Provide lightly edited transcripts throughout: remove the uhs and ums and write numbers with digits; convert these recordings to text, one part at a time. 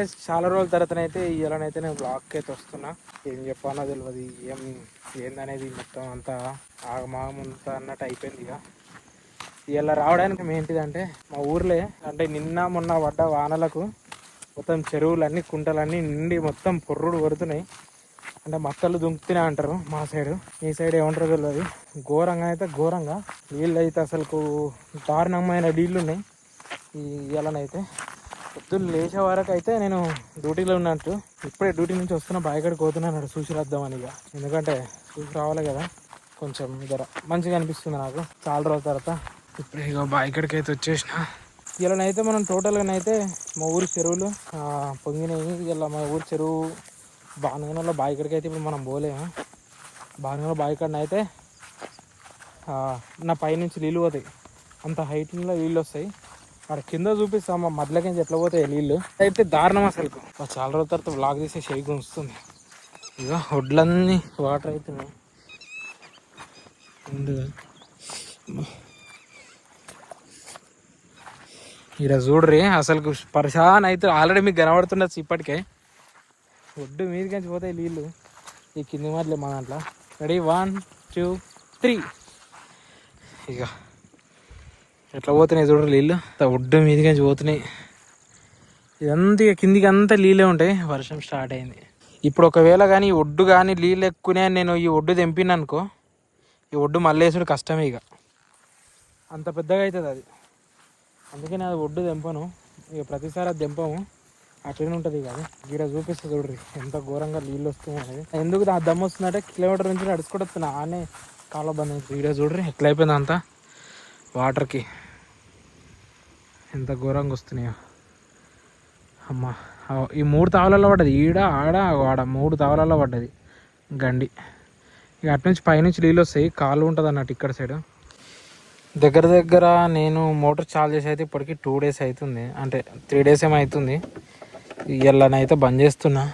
Guys, చాలా రోజుల తర్వాతనైతే ఇవాళనైతే నేను బ్లాగ్కి అయితే వస్తున్నా. ఏం చెప్పానో తెలియదు, ఏందనేది మొత్తం అంతా ఆగమాగంతా అన్నట్టు అయిపోయింది. ఇక ఇవాళ రావడానికి ఏంటిదంటే మా ఊర్లే అంటే నిన్న మొన్న పడ్డ వానలకు మొత్తం చెరువులన్నీ కుంటలన్నీ నిండి మొత్తం పొర్రుడు కొడుతున్నాయి. అంటే మక్కలు దుంకుతున్నాయి అంటారు మా సైడు, ఈ సైడ్ ఏమంటారో తెలియదు. ఘోరంగా అయితే ఘోరంగా నీళ్ళు అయితే అసలు దారుణమైన నీళ్ళు ఉన్నాయి. ఇవాళనైతే పొద్దున్న లేచే వరకు అయితే నేను డ్యూటీలో ఉన్నట్టు, ఇప్పుడే డ్యూటీ నుంచి వస్తున్న బాయికాడికి పోతున్నాను చూసి వద్దామని. ఇక ఎందుకంటే చూసి రావాలి కదా, కొంచెం ఇద్దర మంచిగా అనిపిస్తుంది నాకు చాలా రోజుల తర్వాత. ఇప్పుడే ఇక బాయికాడికి అయితే వచ్చేసిన. ఇలానైతే మనం టోటల్గానైతే మా ఊరి చెరువులు పొంగినాయి. ఇలా మా ఊరి చెరువు బాణగనలో బాయికాడికి అయితే ఇప్పుడు మనం పోలేము. బాణగనలో బాయికాడిని అయితే నా పైనుంచి నీళ్ళు పోతాయి, అంత హైట్లో నీళ్ళు వస్తాయి. అక్కడ కింద చూపిస్తాం మా మధ్యలోకి ఎట్లా పోతాయి నీళ్ళు అయితే దారుణం అసలు. చాలా రోజుల తర్వాత బ్లాగ్ తీసే షేక్ వస్తుంది. ఇక వడ్లన్నీ వాటర్ అవుతున్నాయి ముందుగా. ఇక్కడ చూడ్రి అసలు పరిశాన్ అయితే ఆల్రెడీ మీకు కనబడుతుండొచ్చు ఇప్పటికే. ఒడ్డు మీదకి పోతాయి నీళ్ళు ఈ కింది మధ్యలో మా దాంట్లో. రెడీ 1 2 3. ఇక ఎట్లా పోతున్నాయి చూడరు నీళ్ళు, ఒడ్డు మీదకి పోతున్నాయి. ఇదంతా కిందికి అంతా నీళ్ళే ఉంటాయి. వర్షం స్టార్ట్ అయింది ఇప్పుడు. ఒకవేళ కానీ ఈ ఒడ్డు కానీ నీళ్ళు ఎక్కువనే నేను ఈ ఒడ్డు తెంపిన అనుకో, ఈ ఒడ్డు మళ్ళీ వేసుడు కష్టమే. ఇక అంత పెద్దగా అవుతుంది అది, అందుకే నేను అది ఒడ్డు తెంపను. ఇక ప్రతిసారి అది తెంపము, అట్లనే ఉంటుంది. ఇక అది గీడ చూపిస్తే చూడ్రి ఎంత ఘోరంగా నీళ్ళు వస్తున్నాయి అనేది. ఎందుకు ఆ దమ్ము వస్తుందంటే కిలోమీటర్ నుంచి నడుచుకుంటూ వస్తున్నా, ఆనే కాలువ బంద్ అయింది. గీడ చూడ్రి ఎట్లా అయిపోయింది అంతా వాటర్కి, ఎంత ఘోరంగా వస్తున్నాయో. అమ్మ ఈ 3 తావలలో పడ్డది, ఈడ ఆడ ఆడ 3 తావలలో పడ్డది గండి. ఇక అటు నుంచి పైనుంచి నీళ్ళు వస్తాయి, కాలు ఉంటుంది అన్నట్టు ఇక్కడ సైడ్. దగ్గర దగ్గర నేను మోటార్ చాలు చేసి అయితే ఇప్పటికి 2 days అవుతుంది, అంటే 3 days ఏమో అవుతుంది. ఇవాళనైతే బంద్ చేస్తున్నా.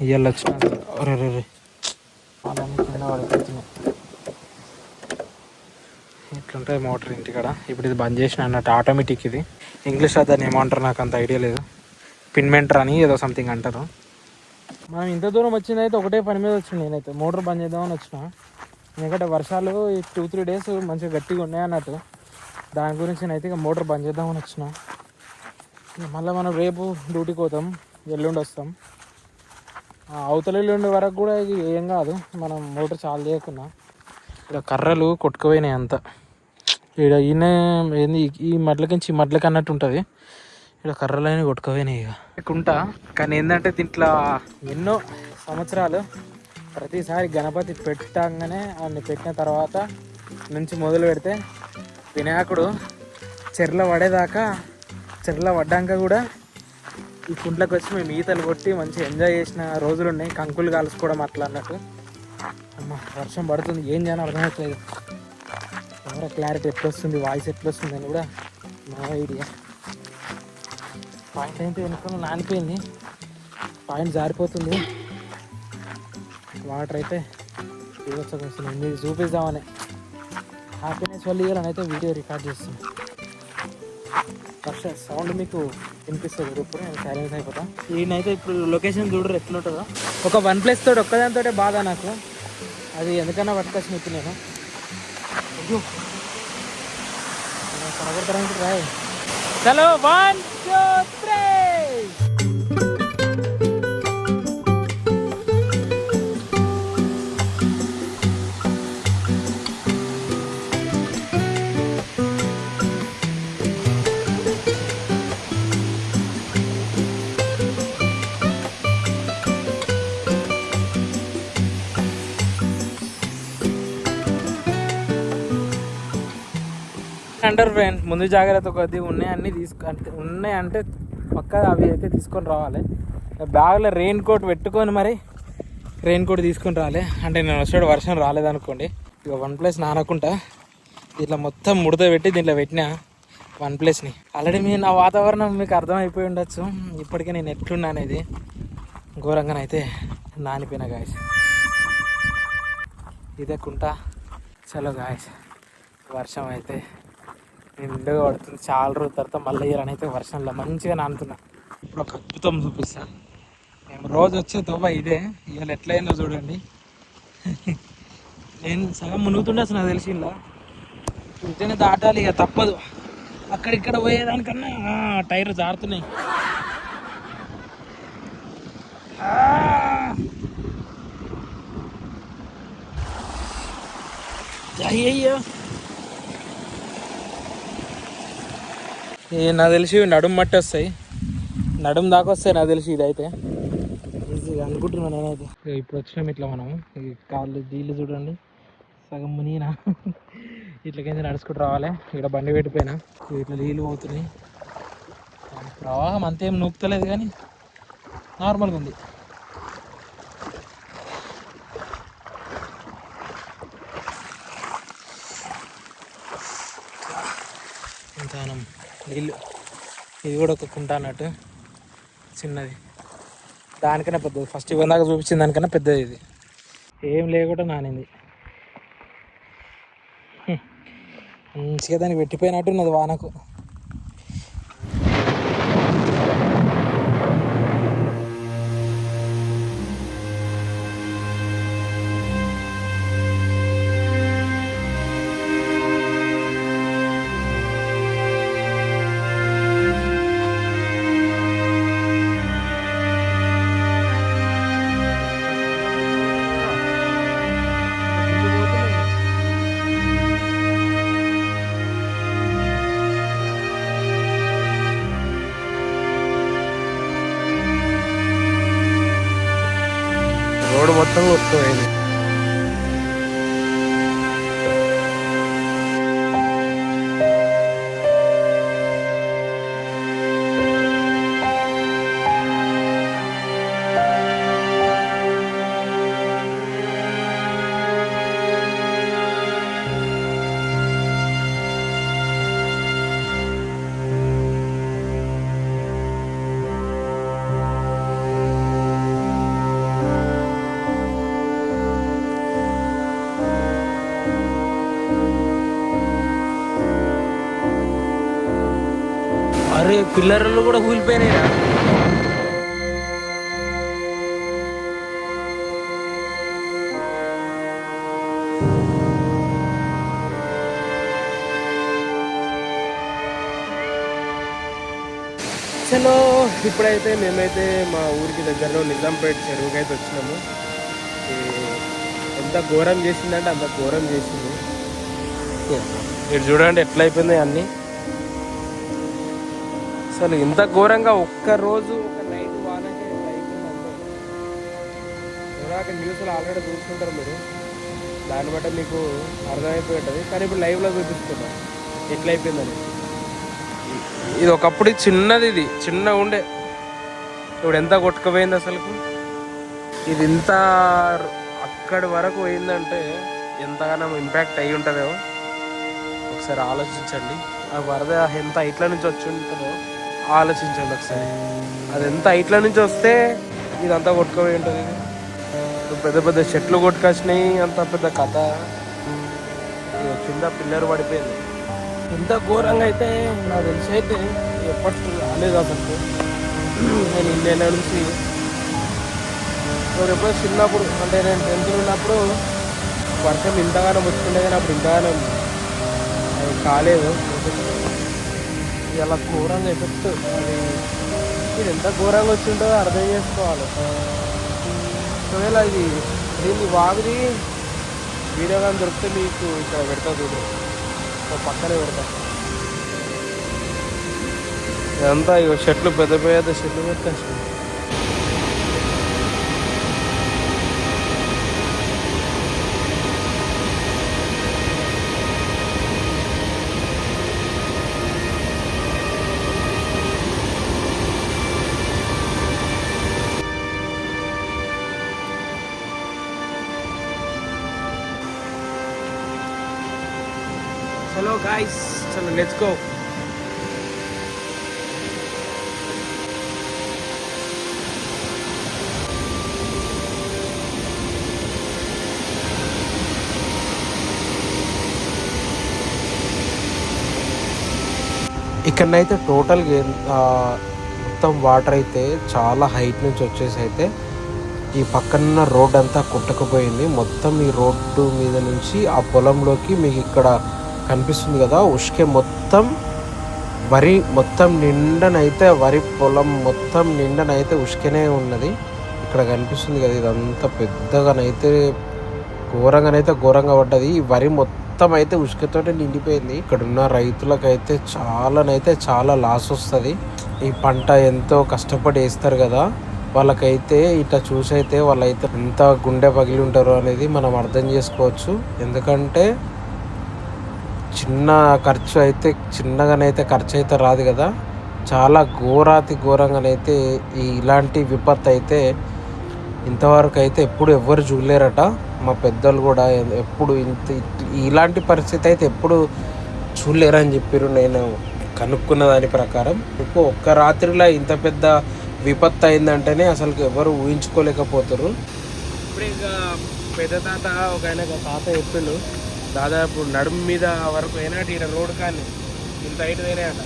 ఇవాళ వచ్చిన రే కింద పడిపోతున్నాయి. ఇట్లుంటుంది మోటార్ ఇంటికాడ. ఇప్పుడు ఇది బంద్ చేసిన అన్నట్టు, ఆటోమేటిక్. ఇది ఇంగ్లీష్లో దాన్ని ఏమంటారు నాకు అంత ఐడియా లేదు, పిన్మెంటర్ అని ఏదో సంథింగ్ అంటారు. మనం ఇంత దూరం వచ్చిందైతే ఒకటే పని మీద వచ్చింది. నేనైతే మోటార్ బంద్ చేద్దామని వచ్చిన, ఎందుకంటే వర్షాలు ఈ 2-3 days మంచిగా గట్టిగా ఉన్నాయి అన్నట్టు. దాని గురించి నేనైతే ఇక మోటార్ బంద్ చేద్దామని వచ్చిన. మళ్ళీ మనం రేపు డ్యూటీకి పోతాం, ఎల్లుండి వస్తాం. అవతల ఎల్లుండి వరకు కూడా ఇది ఏం కాదు, మనం మోటార్ చాలు చేయకున్నా. ఇక్కడ కర్రలు కొట్టుకుపోయినాయి అంతా. ఇక్కడ ఈయన ఏంది ఈ మడ్లకించి ఈ మడ్లకి అన్నట్టు ఉంటుంది. ఇక్కడ కర్రలైన కొట్టుకుపోయినాయి. ఇక కుంటా కానీ ఏంటంటే దీంట్లో ఎన్నో సంవత్సరాలు ప్రతిసారి గణపతి పెట్టగానే అన్ని పెట్టిన తర్వాత నుంచి మొదలు పెడితే వినాయకుడు చెర్ల పడేదాకా, చెర్ల పడ్డాక కూడా ఈ కుంట్లకు వచ్చి మేము ఈతలు కొట్టి మంచిగా ఎంజాయ్ చేసిన రోజులు ఉన్నాయి. కంకులు కాల్చుకోవడం అట్లా అన్నట్టు. అమ్మ వర్షం పడుతుంది, ఏం చేయాలో అర్థమవుతలేదు. కెమెరా క్లారిటీ ఎట్లా వస్తుంది, వాయిస్ ఎట్లా వస్తుంది అని కూడా నా ఐడియా. పాయింట్ అయితే వెనుక నానిపోయింది, పాయింట్ జారిపోతుంది. వాటర్ అయితే వస్తుంది, మీరు చూపిద్దామని హ్యాపీనెస్ వల్ల ఇవ్వాలని అయితే వీడియో రికార్డ్ చేస్తుంది. వర్ష సౌండ్ మీకు వినిపిస్తుంది. ఇప్పుడు నేను సైలెన్స్ అయిపోతా. ఈయనైతే ఇప్పుడు లొకేషన్ చూడరు ఎట్లుంటుందో. ఒక OnePlus తోటి ఒక్కదానితోటే బాధ నాకు, అది ఎందుకన్నా పట్టుకొచ్చిన ఇప్పుడు నేను. రాయ్ చలో 1 2 3. అంటారు ఫ్రెండ్స్, ముందు జాగ్రత్త కొద్ది ఉన్నాయి అన్నీ ఉన్నాయంటే పక్కా అవి అయితే తీసుకొని రావాలి. బ్యాగ్లో రెయిన్ కోట్ పెట్టుకొని మరి రెయిన్ కోట్ తీసుకొని రావాలి. అంటే నేను వచ్చాడు వర్షం రాలేదనుకోండి, ఇక OnePlus నానకుండా ఇట్లా మొత్తం ముడత పెట్టి దీంట్లో పెట్టిన OnePlusని. ఆల్రెడీ నా వాతావరణం మీకు అర్థమైపోయి ఉండొచ్చు ఇప్పటికే నేను ఎట్లున్నా అనేది. ఘోరంగానైతే నానిపోయినా గాయస్. ఇదే కుంట. చలో గాయస్, వర్షం అయితే నిండుగా పడుతుంది. చాలా రోజుల తర్వాత మళ్ళీ ఇయర్ అయితే వర్షంలో మంచిగా నానుతున్నా. ఇప్పుడు ఒక అద్భుతం చూపిస్తా. మేము రోజు వచ్చే తోవ ఇదే. ఇవాళ ఎట్లయిందో చూడండి. నేను సగం మునుగుతుండే అసలు నాకు తెలిసి ఇలా ఇంటనే దాటాలి, ఇక తప్పదు. అక్కడిక్కడ పోయేదానికన్నా టైర్ జారుతున్నాయి. అయ్యయ్యో, నాకు తెలిసి నడుము మట్టి వస్తాయి, నడుము దాకా వస్తాయి నాకు తెలిసి. ఇదైతే ఈజీగా అనుకుంటున్నాను నేనైతే. ఇప్పుడు వచ్చినాం ఇట్లా మనం, ఈ కాళ్ళు నీళ్ళు చూడండి సగం మునిగినా. ఇట్లకైతే నడుచుకుంటూ రావాలి. ఇక్కడ బండి పెట్టిపోయినా, ఇట్లా నీళ్ళు పోతున్నాయి. ప్రవాహం అంతేం నూకుతలేదు కానీ నార్మల్గా ఉంది. ఇంతానం నీళ్ళు. ఇది కూడా ఒక కుంట అన్నట్టు చిన్నది, దానికన్నా పెద్దది. ఫస్ట్ ఇవ్వదాకా చూపించిన దానికన్నా పెద్దది ఇది. ఏం లేకుండా నానింది మంచిగా, దానికి పెట్టిపోయినట్టున్నది వానకు. రోడ్డు మొత్తం వస్తుంది. అరే పిల్లర్లు కూడా కూలిపోయినాయి. చలో ఇప్పుడైతే మేమైతే మా ఊరికి దగ్గరలో నిజాంపేట చెరువుకి అయితే వచ్చినాము. ఎంత ఘోరం చేసిందంటే అంత ఘోరం చేసింది. మీరు చూడండి ఎట్లా అయిపోయింది అన్నీ. అసలు ఇంత ఘోరంగా ఒక్కరోజు ఒక నైట్ వానకి ఎట్లా అయిపోయిందంటే, అక్కడ న్యూస్లో ఆల్రెడీ చూసుకుంటారు మీరు, దాన్ని బట్టి మీకు అర్థమైపోయి ఉంటుంది. కానీ ఇప్పుడు లైవ్లో చూపిస్తున్నాం ఎట్లా అయిపోయిందని. ఇది ఒకప్పుడు చిన్నది, ఇది చిన్నగా ఉండే, ఇప్పుడు ఎంత కొట్టుకుపోయింది అసలుకు. ఇది ఇంత అక్కడి వరకు పోయిందంటే ఎంతగానో ఇంపాక్ట్ అయ్యి ఉంటుందో ఒకసారి ఆలోచించండి. ఆ వరద ఎంత హైట్ల నుంచి వచ్చి ఉంటుందో ఆలోచించండి ఒకసారి. అది ఎంత హైట్ల నుంచి వస్తే ఇదంతా కొట్టుకుపోయి ఉంటుంది. పెద్ద పెద్ద చెట్లు కొట్టుకొచ్చినాయి, అంత పెద్ద కథ. కింద పిల్లర్ పడిపోయింది. ఇంత ఘోరంగా అయితే నాకు తెలిసి అయితే ఎప్పటి రాలేదు అసలు. నేను ఇండియా నుంచి ఎప్పుడో చిన్నప్పుడు, అంటే నేను 10th ఉన్నప్పుడు వర్షం ఇంతగానో వచ్చుకుంటే కానీ అప్పుడు ఇంతగానో అది కాలేదు. ఇలా ఘోరంగా ఎఫెక్ట్ అది ఇది ఎంత ఘోరంగా వచ్చిందో అర్థం చేసుకోవాలి. ఒకవేళ ఇది దీన్ని వాగిది వీడియో కానీ దొరికితే మీకు ఇక్కడ పెడతా చూడు, పక్కనే పెడతా. ఇదంతా ఇక చెట్లు పెద్ద పెద్ద చెట్లు పెట్టేసి చలో గాయ్స్, చలో లెట్స్ గో. ఇక్కడనైతే టోటల్గా మొత్తం వాటర్ అయితే చాలా హైట్ నుంచి వచ్చేసి అయితే ఈ పక్కన రోడ్ అంతా కొట్టుకుపోయింది. మొత్తం ఈ రోడ్డు మీద నుంచి ఆ పొలంలోకి మీకు ఇక్కడ కనిపిస్తుంది కదా, ఉష్కే మొత్తం వరి మొత్తం నిండనైతే, వరి పొలం మొత్తం నిండనైతే ఉష్కనే ఉన్నది. ఇక్కడ కనిపిస్తుంది కదా, ఇదంతా పెద్దగానైతే ఘోరంగా పడ్డది. ఈ వరి మొత్తం అయితే ఉష్కతోటి నిండిపోయింది. ఇక్కడ ఉన్న రైతులకైతే చాలా లాస్ వస్తుంది. ఈ పంట ఎంతో కష్టపడి వేస్తారు కదా, వాళ్ళకైతే ఇట్లా చూసైతే వాళ్ళైతే ఎంత గుండె పగిలి ఉంటారో అనేది మనం అర్థం చేసుకోవచ్చు. ఎందుకంటే చిన్న ఖర్చు అయితే చిన్నగానైతే ఖర్చు అయితే రాదు కదా, చాలా ఘోరంగానైతే ఇలాంటి విపత్తు అయితే ఇంతవరకు అయితే ఎప్పుడు ఎవ్వరు చూడలేరట. మా పెద్దలు కూడా ఎప్పుడు ఇలాంటి పరిస్థితి అయితే ఎప్పుడు చూడలేరని చెప్పారు. నేను కనుక్కున్న దాని ప్రకారం ఒక్క రాత్రిలో ఇంత పెద్ద విపత్తు అయిందంటేనే అసలు ఎవరు ఊహించుకోలేకపోతారు. ఇప్పుడు ఇక పెద్ద తాత ఒక ఆయన తాత చెప్పిండు, దాదాపు నడుము మీద వరకు అయినట్టు ఇక్కడ రోడ్ కానీ ఇంత హైట్ అయినాయట.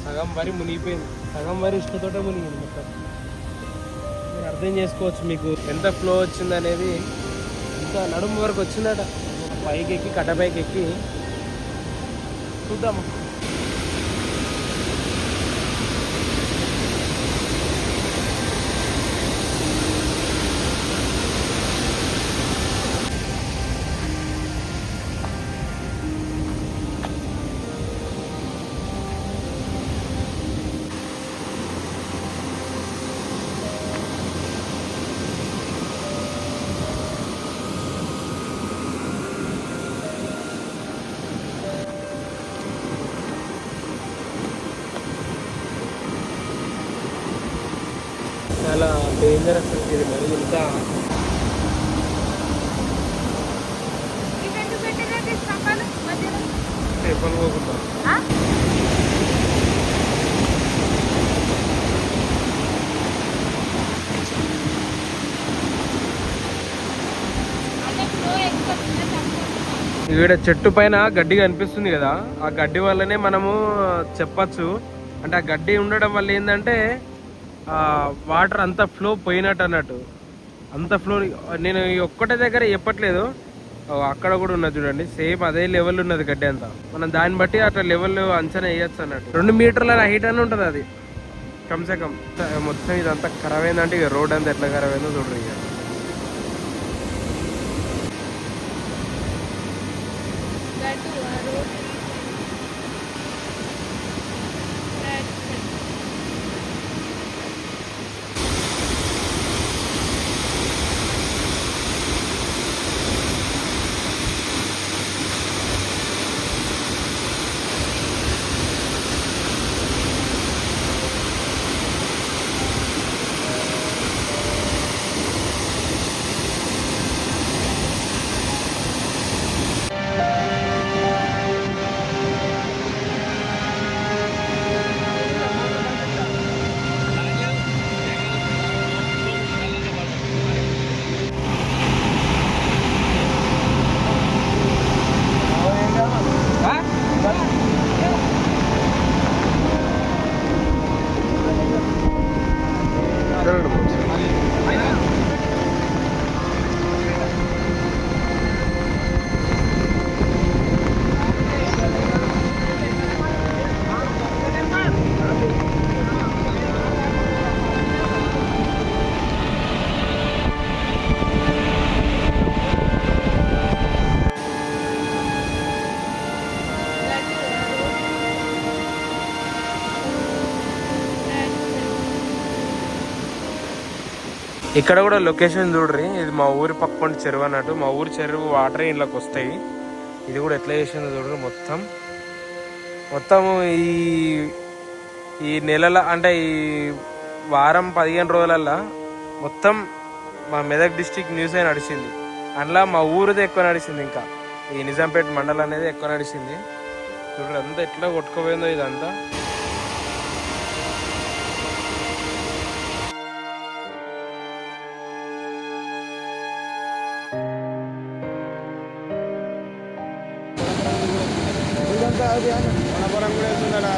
సగం వరి మునిగిపోయింది, సగం వరి ఇష్టతోటే మునిగింది మొత్తం. మీరు అర్థం చేసుకోవచ్చు మీకు ఎంత ఫ్లో వచ్చింది అనేది. ఇంకా నడుము వరకు వచ్చిందట. పైకి ఎక్కి కట్టపైకి ఎక్కి చూద్దాము. చాలా డేంజరస్ ఇది మరి. ఇంత చెప్పలు పోకుండా ఈడ చెట్టు పైన గడ్డి కనిపిస్తుంది కదా, ఆ గడ్డి వల్లనే మనము చెప్పచ్చు. అంటే ఆ గడ్డి ఉండడం వల్ల ఏంటంటే వాటర్ అంత ఫ్లో పోయినట్టు అన్నట్టు. అంత ఫ్లో నేను ఒక్కటే దగ్గర చెప్పట్లేదు, అక్కడ కూడా ఉన్నది చూడండి, సేమ్ అదే లెవెల్ ఉన్నది గడ్డి అంతా. మనం దాన్ని బట్టి అట్లా లెవెల్ అంచనా వేయచ్చు అన్నట్టు. 2 మీటర్ల హైట్ అని ఉంటుంది అది కమ్సే కమ్. మొత్తం ఇదంతా ఖరాబ్ అయిందంటే ఇక రోడ్ అంతా ఎట్లా ఖరాబ్ అయిందో చూడండి. ఇక ఇక్కడ కూడా లొకేషన్ చూడ్రి. ఇది మా ఊరి పక్కన చెరువు అన్నట్టు. మా ఊరి చెరువు వాటర్ ఇంట్లోకి వస్తాయి. ఇది కూడా ఎట్లా చేసిందో చూడ్రి. మొత్తం ఈ నెలల అంటే ఈ వారం 15 రోజులల్లో మొత్తం మా మెదక్ డిస్టిక్ న్యూస్ అయి నడిచింది. అందులో మా ఊరిది ఎక్కువ నడిచింది. ఇంకా ఈ నిజాంపేట మండలం అనేది ఎక్కువ నడిచింది. చూడండి అంతా ఎట్లా కొట్టుకుపోయిందో ఇదంతా. మన పొలం కూడా వెళ్తుందా